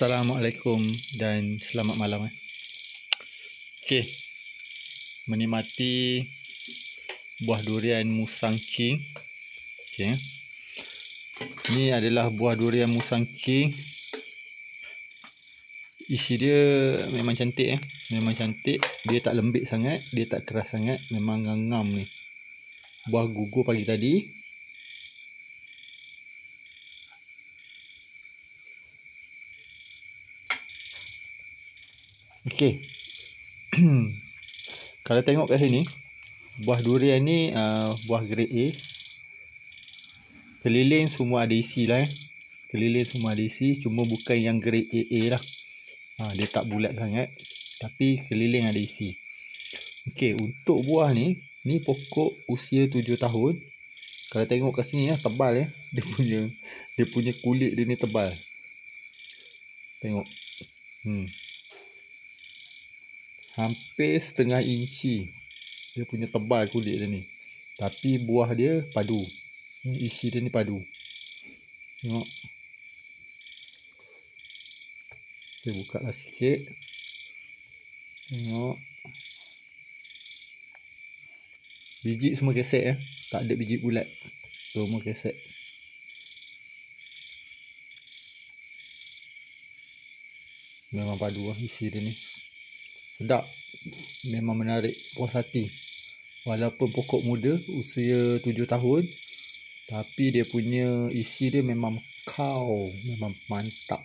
Assalamualaikum dan selamat malam. Okey, menikmati buah durian Musang King. Okey. Ini adalah buah durian Musang King. Isi dia memang cantik Memang cantik. Dia tak lembik sangat, dia tak keras sangat, memang ngam-ngam ni. Buah gugur pagi tadi. Okey. Kalau tengok kat sini, buah durian ni buah grade A. Keliling semua ada isi lah Keliling semua ada isi, cuma bukan yang grade AA lah. Dia tak bulat sangat, tapi keliling ada isi. Okey, untuk buah ni pokok usia 7 tahun. Kalau tengok kat sini tebal Dia punya kulit dia ni tebal. Tengok. Hampir setengah inci. Dia punya tebal kulit dia ni. Tapi buah dia padu. Isi dia ni padu. Tengok. Saya buka lah sikit. Tengok. Biji semua kesek tak ada biji bulat. Semua kesek. Memang padu isi dia ni. Sedap. Memang menarik puas hati. Walaupun pokok muda, usia 7 tahun, tapi dia punya isi dia memang kau. Memang mantap.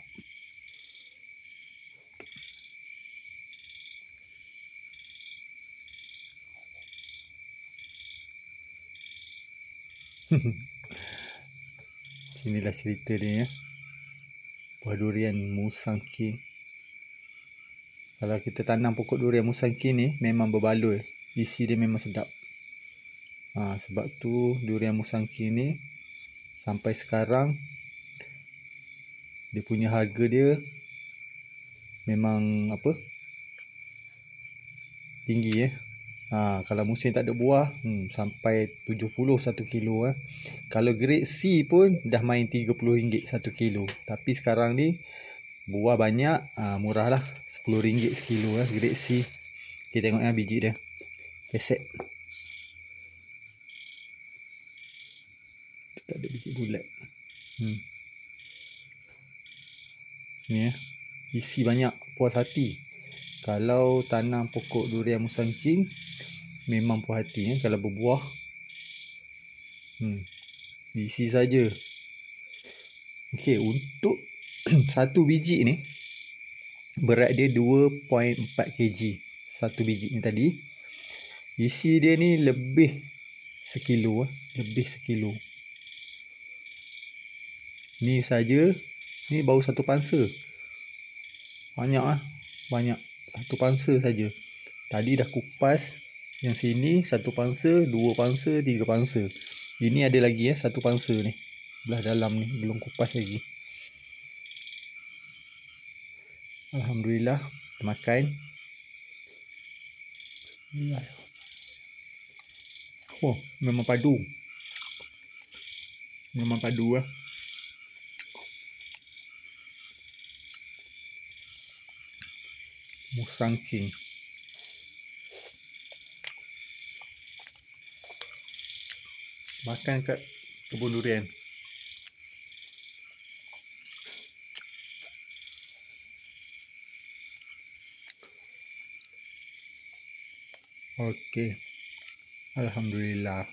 Inilah cerita dia buah durian Musang King. Kalau kita tanam pokok durian Musang King ni memang berbaloi. Isi dia memang sedap. Sebab tu durian Musang King ni sampai sekarang dia punya harga dia memang tinggi kalau musim tak ada buah sampai 70 1 kilo Kalau grade C pun dah main RM30 1 kilo. Tapi sekarang ni buah banyak, murah lah, RM10 sekilo grade C. Kita tengok biji dia kesek. Tak ada biji bulat. Ni isi banyak, puas hati. Kalau tanam pokok durian Musang King memang puas hati kalau berbuah. Isi saja. Okey, untuk satu biji ni berat dia 2.4 kg. Satu biji ni tadi. Isi dia ni lebih sekilo. Lebih sekilo. Ni saja. Ni baru satu pansa. Banyak banyak. Satu pansa saja. Tadi dah kupas. Yang sini satu pansa, dua pansa, tiga pansa. Ini ada lagi satu pansa ni. Belah dalam ni belum kupas lagi. Alhamdulillah, kita makan. Memang padu. Memang padu Musang King. Makan kat kebun durian. Okey. Alhamdulillah.